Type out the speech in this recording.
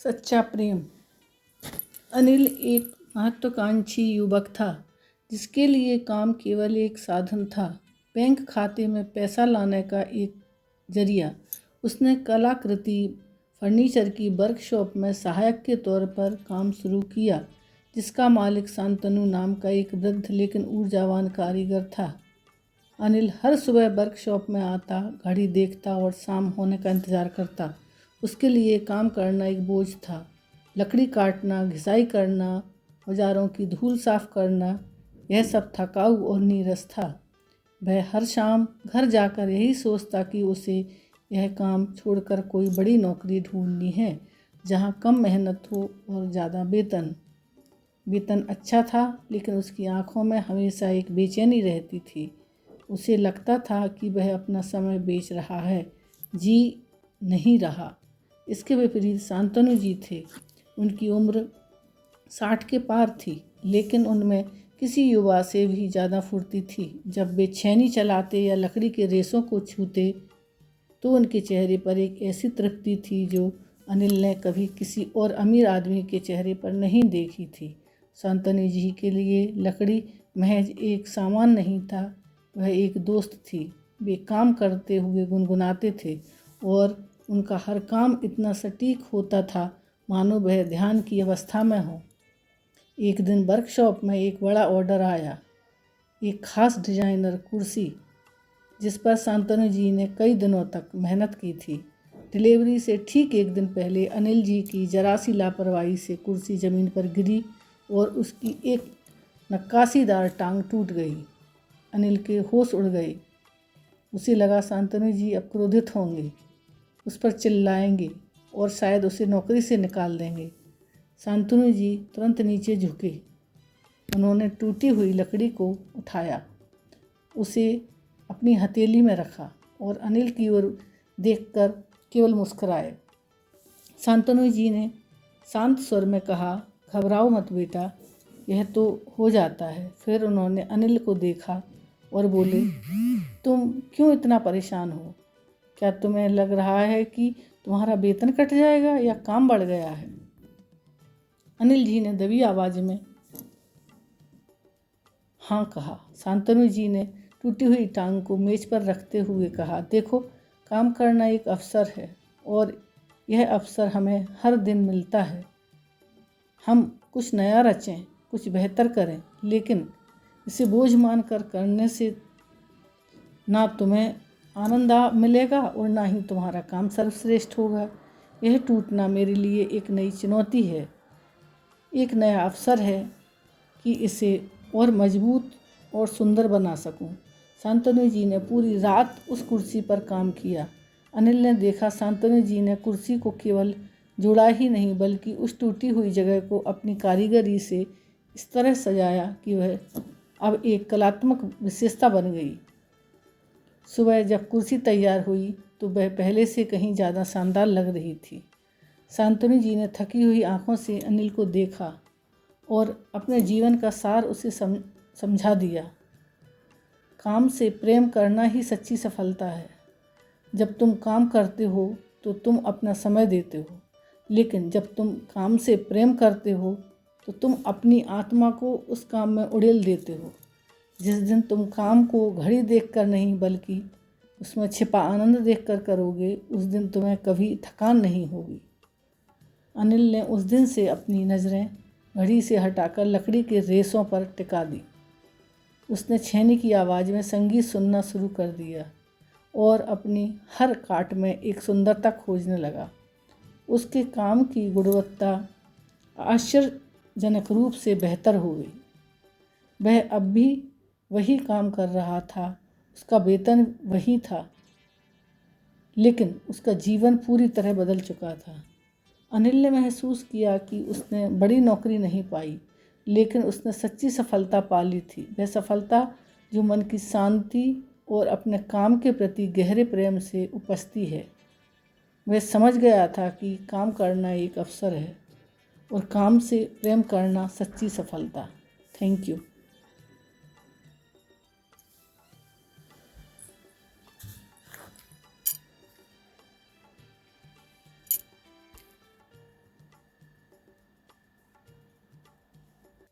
सच्चा प्रेम। अनिल एक महत्वाकांक्षी युवक था जिसके लिए काम केवल एक साधन था, बैंक खाते में पैसा लाने का एक जरिया। उसने कलाकृति फर्नीचर की वर्कशॉप में सहायक के तौर पर काम शुरू किया, जिसका मालिक शांतनु नाम का एक वृद्ध लेकिन ऊर्जावान कारीगर था। अनिल हर सुबह वर्कशॉप में आता, घड़ी देखता और शाम होने का इंतज़ार करता। उसके लिए काम करना एक बोझ था। लकड़ी काटना, घिसाई करना, औजारों की धूल साफ करना, यह सब थकाऊ और नीरस था। वह हर शाम घर जाकर यही सोचता कि उसे यह काम छोड़कर कोई बड़ी नौकरी ढूंढनी है, जहां कम मेहनत हो और ज़्यादा वेतन अच्छा था, लेकिन उसकी आंखों में हमेशा एक बेचैनी रहती थी। उसे लगता था कि वह अपना समय बेच रहा है, जी नहीं रहा। इसके विपरीत शांतनु जी थे। उनकी उम्र 60 के पार थी, लेकिन उनमें किसी युवा से भी ज़्यादा फुर्ती थी। जब वे छेनी चलाते या लकड़ी के रेशों को छूते तो उनके चेहरे पर एक ऐसी तृप्ति थी जो अनिल ने कभी किसी और अमीर आदमी के चेहरे पर नहीं देखी थी। शांतनु जी के लिए लकड़ी महज एक सामान नहीं था, वह एक दोस्त थी। वे काम करते हुए गुनगुनाते थे और उनका हर काम इतना सटीक होता था मानो वह ध्यान की अवस्था में हो। एक दिन वर्कशॉप में एक बड़ा ऑर्डर आया, एक खास डिजाइनर कुर्सी, जिस पर शांतनु जी ने कई दिनों तक मेहनत की थी। डिलीवरी से ठीक एक दिन पहले अनिल जी की जरा सी लापरवाही से कुर्सी ज़मीन पर गिरी और उसकी एक नक्काशीदार टांग टूट गई। अनिल के होश उड़ गए। उसे लगा शांतनु जी अब क्रोधित होंगे, उस पर चिल्लाएंगे और शायद उसे नौकरी से निकाल देंगे। शांतनु जी तुरंत नीचे झुके। उन्होंने टूटी हुई लकड़ी को उठाया, उसे अपनी हथेली में रखा और अनिल की ओर देखकर केवल मुस्कुराए। शांतनु जी ने शांत स्वर में कहा, घबराओ मत बेटा, यह तो हो जाता है। फिर उन्होंने अनिल को देखा और बोले, तुम क्यों इतना परेशान हो? क्या तुम्हें लग रहा है कि तुम्हारा वेतन कट जाएगा या काम बढ़ गया है? अनिल जी ने दबी आवाज में हाँ कहा। शांतनु जी ने टूटी हुई टांग को मेज पर रखते हुए कहा, देखो, काम करना एक अवसर है और यह अवसर हमें हर दिन मिलता है। हम कुछ नया रचें, कुछ बेहतर करें, लेकिन इसे बोझ मानकर करने से ना तुम्हें आनंद मिलेगा और ना ही तुम्हारा काम सर्वश्रेष्ठ होगा। यह टूटना मेरे लिए एक नई चुनौती है, एक नया अवसर है कि इसे और मजबूत और सुंदर बना सकूं। शांतनु जी ने पूरी रात उस कुर्सी पर काम किया। अनिल ने देखा शांतनु जी ने कुर्सी को केवल जोड़ा ही नहीं, बल्कि उस टूटी हुई जगह को अपनी कारीगरी से इस तरह सजाया कि वह अब एक कलात्मक विशेषता बन गई। सुबह जब कुर्सी तैयार हुई तो वह पहले से कहीं ज़्यादा शानदार लग रही थी। शांतनु जी ने थकी हुई आंखों से अनिल को देखा और अपने जीवन का सार उसे समझा दिया। काम से प्रेम करना ही सच्ची सफलता है। जब तुम काम करते हो तो तुम अपना समय देते हो, लेकिन जब तुम काम से प्रेम करते हो तो तुम अपनी आत्मा को उस काम में उड़ेल देते हो। जिस दिन तुम काम को घड़ी देखकर नहीं बल्कि उसमें छिपा आनंद देखकर करोगे, उस दिन तुम्हें कभी थकान नहीं होगी। अनिल ने उस दिन से अपनी नज़रें घड़ी से हटाकर लकड़ी के रेशों पर टिका दी। उसने छेनी की आवाज़ में संगीत सुनना शुरू कर दिया और अपनी हर काट में एक सुंदरता खोजने लगा। उसके काम की गुणवत्ता आश्चर्यजनक रूप से बेहतर हो गई। वह अब भी वही काम कर रहा था, उसका वेतन वही था, लेकिन उसका जीवन पूरी तरह बदल चुका था। अनिल ने महसूस किया कि उसने बड़ी नौकरी नहीं पाई, लेकिन उसने सच्ची सफलता पा ली थी। वह सफलता जो मन की शांति और अपने काम के प्रति गहरे प्रेम से उपजती है। वह समझ गया था कि काम करना एक अवसर है और काम से प्रेम करना सच्ची सफलता। Thank you.